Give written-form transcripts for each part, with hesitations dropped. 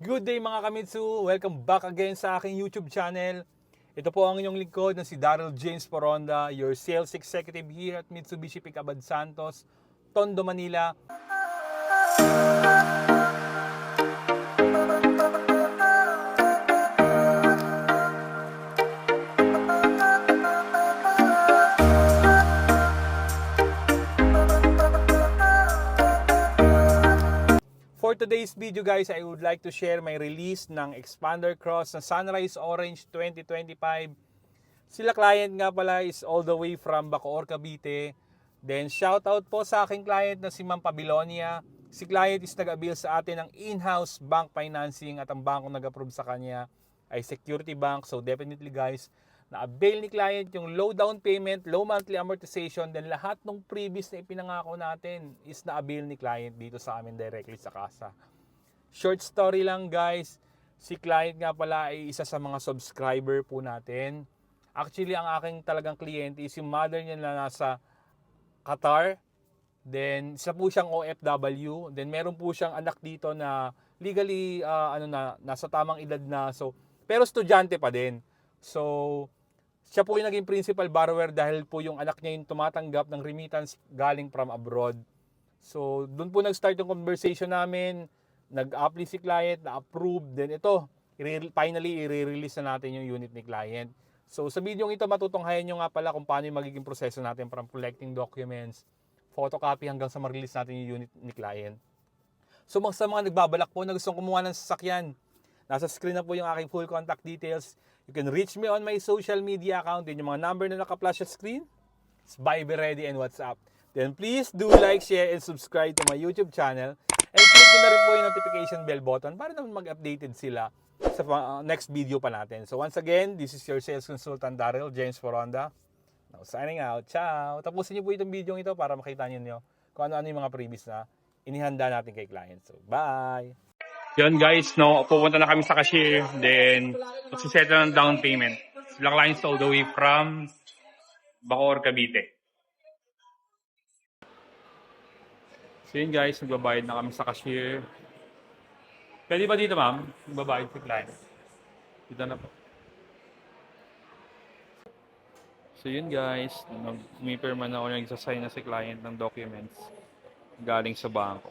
Good day mga Kamitsu! Welcome back again sa aking YouTube channel. Ito po ang inyong lingkod na si Daryl James Poronda, your sales executive here at Mitsubishi Picabad Santos, Tondo, Manila. For today's video guys, I would like to share my release ng Expander Cross na Sunrise Orange 2025. Sila client nga pala is all the way from Bacoor, Cavite. Then shoutout po sa aking client na si Ma'am Pabilonia. Si client is nag-avail sa atin ng in-house bank financing at ang bangko nag-approve sa kanya ay Security Bank. So definitely guys, na-avail ni client yung low down payment, low monthly amortization, then lahat ng previous na ipinangako natin is na-avail ni client dito sa amin directly sa kasa. Short story lang guys, si client nga pala ay isa sa mga subscriber po natin. Actually, ang aking talagang kliyente is yung mother niya na nasa Qatar. Then, isa po siyang OFW. Then, meron po siyang anak dito na legally, nasa tamang edad na. So, pero estudyante pa din. So, siya po yung naging principal borrower dahil po yung anak niya yung tumatanggap ng remittance galing from abroad. So, doon po nag-start yung conversation namin. Nag-apply si client, na-approve. Then ito, finally, i-release na natin yung unit ni client. So, sa video ito, matutunghayan nyo nga pala kung paano yung magiging proseso natin from collecting documents, photocopy hanggang sa ma-release natin yung unit ni client. So, sa mga nagbabalak po na gustong kumuha ng sasakyan, nasa screen na po yung aking full contact details. You can reach me on my social media account. Din yung mga number na naka-flash sa screen. It's Viber Ready and WhatsApp. Then please do like, share, and subscribe to my YouTube channel. And click nyo na rin po yung notification bell button para naman mag-updated sila sa next video pa natin. So once again, this is your sales consultant Daryl James Poronda. Now signing out. Ciao! Tapusin nyo po itong video ito para makita nyo kung ano-ano yung mga previous na inihanda natin kay client. So bye! Yun guys, no, pupunta na kami sa cashier, then magsisettle ng down payment. Sila clients all the way from Bacoor, Cavite. So yun guys, nagbabayad na kami sa cashier. Pwede ba dito ma'am? Nagbabayad si client. Dito na po. So yun guys, umipirma na ako, nagsasign na si client ng documents galing sa bangko.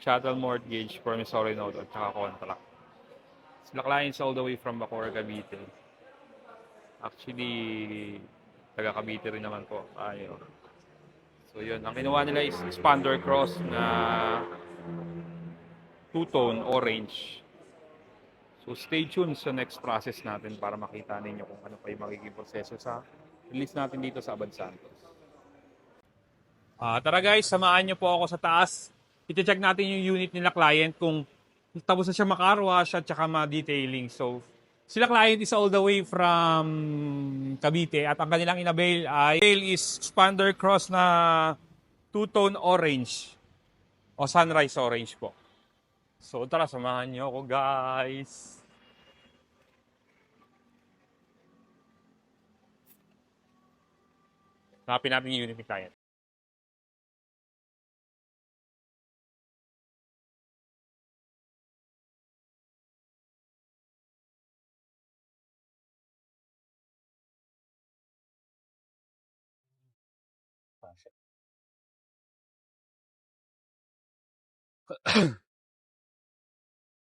Chattel mortgage, promissory note, at saka contract. Sila clients all the way from Bacoor, Cavite. Actually, taga Cavite rin naman po. Ayun. So yun, ang kinuha nila is Expander Cross na two-tone orange. So stay tuned sa next process natin para makita ninyo kung ano pa yung magiging proseso sa release natin dito sa Abad Santos. Tara guys, samahan nyo po ako sa taas. I-check natin yung unit nila client kung tapos na siya makarwash at saka ma-detailing. So, sila client is all the way from Cavite at ang kanilang inabail ay is Expander Cross na two-tone orange o sunrise orange po. So, tara, samahan nyo ako guys. Hanapin natin yung unit ni client.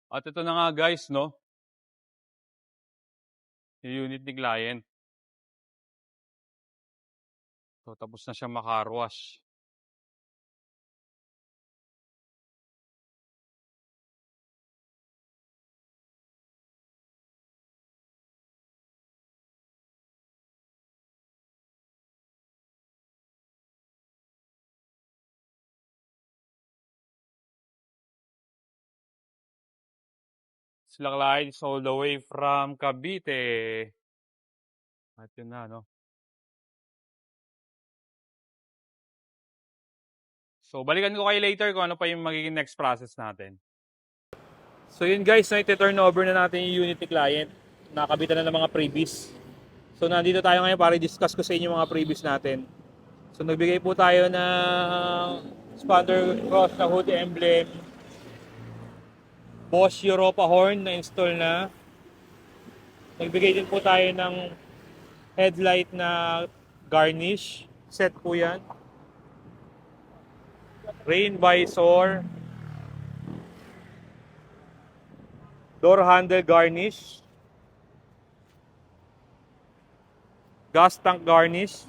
At ito na nga guys, no? Yung unit ni client. So, tapos na siya makarwash. Sila clients all the way from Cavite. At yun na, no? So, balikan ko kayo later kung ano pa yung magiging next process natin. So, yun guys, no, iti-turn over na natin yung unit ni client. Nakabitan na ng mga previous. So, nandito tayo ngayon para i-discuss ko sa inyo mga previous natin. So, nagbigay po tayo ng Expander Cross na hood emblem, Bosch Europa horn na install na. Nagbigay din po tayo ng headlight na garnish. Set po yan. Rain visor. Door handle garnish. Gas tank garnish.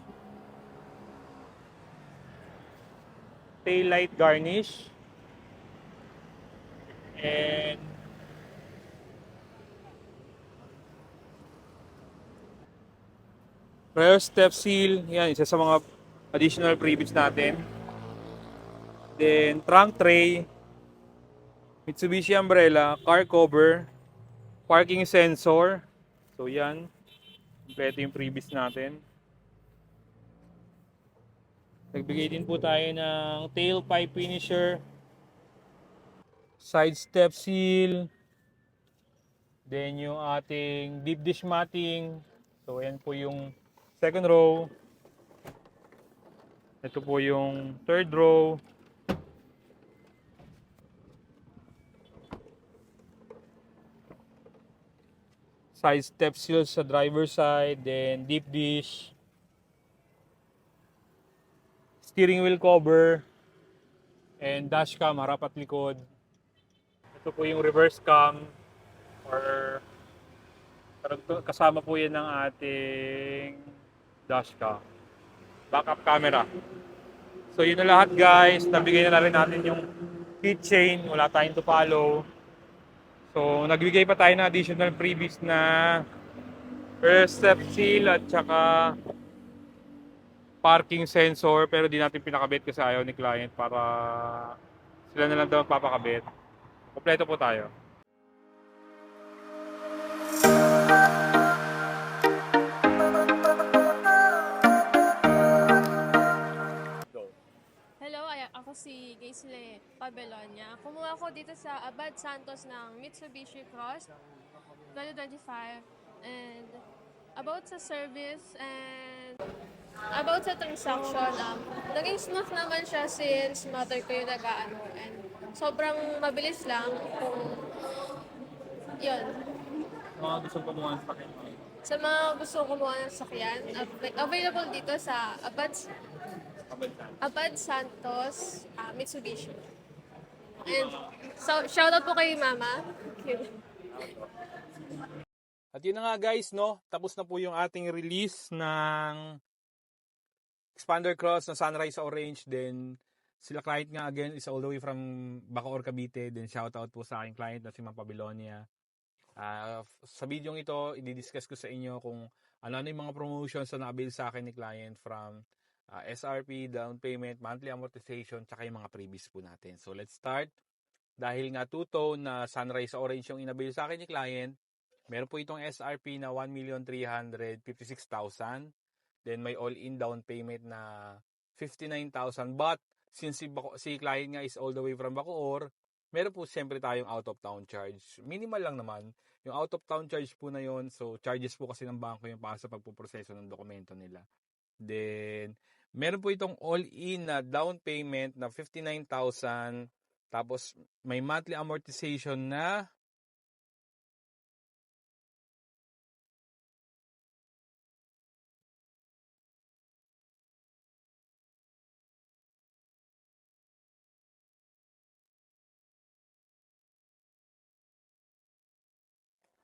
Tail light garnish. And rear step seal. Yan, isa sa mga additional freebies natin. Then trunk tray. Mitsubishi umbrella, car cover, parking sensor. So yan, kompleto yung previous natin. Nagbigay din po tayo ng tailpipe finisher, side step seal, then yung ating deep dish matting. So yan po yung second row. Ito po yung third row. Side step seal sa driver side, then deep dish, steering wheel cover, and dash cam harap at likod. Ito po yung reverse cam, or kasama po yan ng ating dash cam, backup camera. So yun na lahat guys, nabigay na rin natin yung keychain, wala tayong to follow. So, nagbigay pa tayo ng additional freebies na rear step seal at saka parking sensor, pero di natin pinakabit kasi ayaw ni client para sila na lang daw papakabit. Kompleto po tayo. Ako si Gaisle Pabelonia. Kumuha ko dito sa Abad Santos ng Mitsubishi Cross 2025. And about sa service and about sa transaction, naging smooth naman siya since mother ko yung nag-ano. And sobrang mabilis lang kung yun. Mga gusto kumuha ng sakyan. Sa mga gusto kumuha ng sakyan, available dito sa Abad Santos, Mitsubishi. And so, shoutout po kay Mama. Thank you. At yun na nga guys, no? Tapos na po yung ating release ng Expander Cross na Sunrise Orange. Then, sila client nga again is all the way from Bacoor, Cavite. Then, shoutout po sa aking client na si Ma'am Pabelonia. Sa video ito, i-discuss ko sa inyo kung ano yung mga promotions na na-avail sa akin ni client from SRP, down payment, monthly amortization, tsaka yung mga previous po natin. So let's start. Dahil nga two-tone na Sunrise Orange yung inabil sa akin ni client, meron po itong SRP na 1,356,000. Then may all-in down payment na 59,000. But since si client nga is all the way from Bacoor, meron po siyempre tayong out-of-town charge. Minimal lang naman. Yung out-of-town charge po na yon, so charges po kasi ng bangko yung para sa pagpuproseso ng dokumento nila. Then, meron po itong all-in na down payment na 59,000. Tapos, may monthly amortization na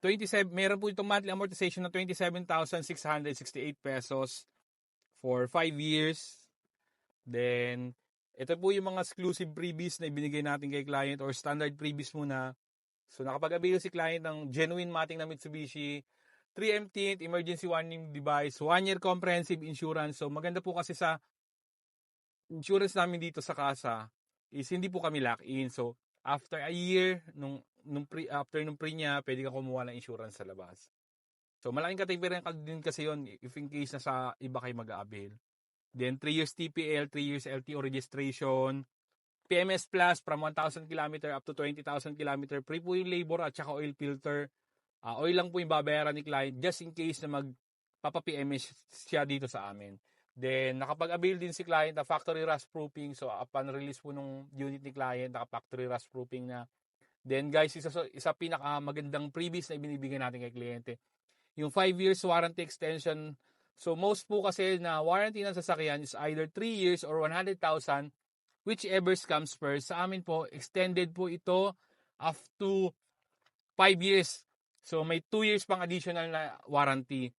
27, meron po itong monthly amortization na 27,668 pesos for 5 years. Then, ito po yung mga exclusive freebies na ibinigay natin kay client or standard freebies muna. So, nakapag-avail si client ng genuine matting na Mitsubishi, 3M tint, emergency warning device, 1-year comprehensive insurance. So, maganda po kasi sa insurance namin dito sa casa is hindi po kami lock-in. So, after a year, after nung pre niya, pwede ka kumuha ng insurance sa labas. So, malaking katipiran din kasi yon if in case na sa iba kayo mag-a-avail. Then, 3 years TPL, 3 years LTO registration, PMS Plus from 1,000 km up to 20,000 km. Free po yung labor at saka oil filter. Oil lang po yung babayaran ni client just in case na magpapa-PMS siya dito sa amin. Then, nakapag-avail din si client na factory rust proofing. So, upon release po nung unit ni client, naka-factory rust proofing na Then guys, isa pinakamagandang freebies na ibinibigay natin kay kliyente. Yung 5 years warranty extension. So most po kasi na warranty ng sasakyan is either 3 years or 100,000, whichever comes first. Sa amin po, extended po ito up to 5 years. So may 2 years pang additional na warranty.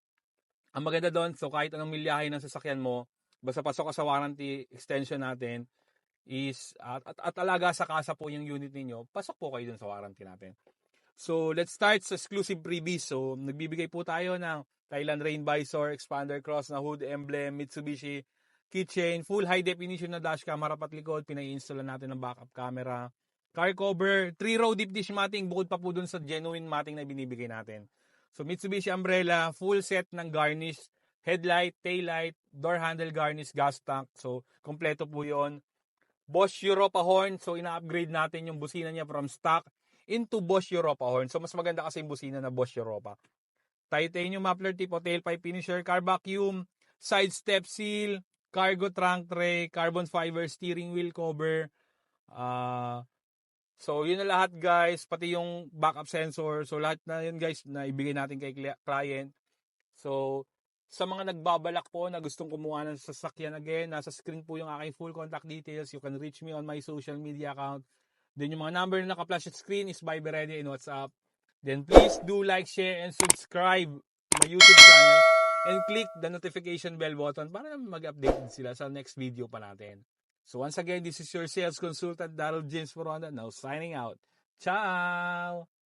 Ang maganda doon, so kahit anong milyahe ng sasakyan mo, basta pasok ka sa warranty extension natin, is at alaga sa kasa po yung unit ninyo, pasok po kayo dun sa warranty natin. So, let's start sa exclusive freebies. So, nagbibigay po tayo ng Thailand Rain Visor, Expander Cross na hood emblem, Mitsubishi keychain, full high definition na dashcam, harap at likod, pinai-install natin ng backup camera, car cover, 3-row deep dish matting, bukod pa po dun sa genuine matting na binibigay natin. So, Mitsubishi umbrella, full set ng garnish, headlight, taillight, door handle garnish, gas tank. So, kompleto po yon. Bosch Europa horn, so ina-upgrade natin yung busina niya from stock into Bosch Europa horn. So, mas maganda kasi yung busina na Bosch Europa. Titanium muffler tip o tailpipe finisher, car vacuum, side step seal, cargo trunk tray, carbon fiber steering wheel cover. So, yun na lahat guys. Pati yung backup sensor. So, lahat na yun guys na ibigay natin kay client. So, sa mga nagbabalak po na gustong kumuha ng sasakyan again, nasa screen po yung aking full contact details. You can reach me on my social media account. Then yung mga number na naka-flash sa screen is Viber Ready and WhatsApp. Then please do like, share, and subscribe to my YouTube channel and click the notification bell button para mag-update sila sa next video pa natin. So once again, this is your sales consultant, Daryl James Moronda, now signing out. Ciao!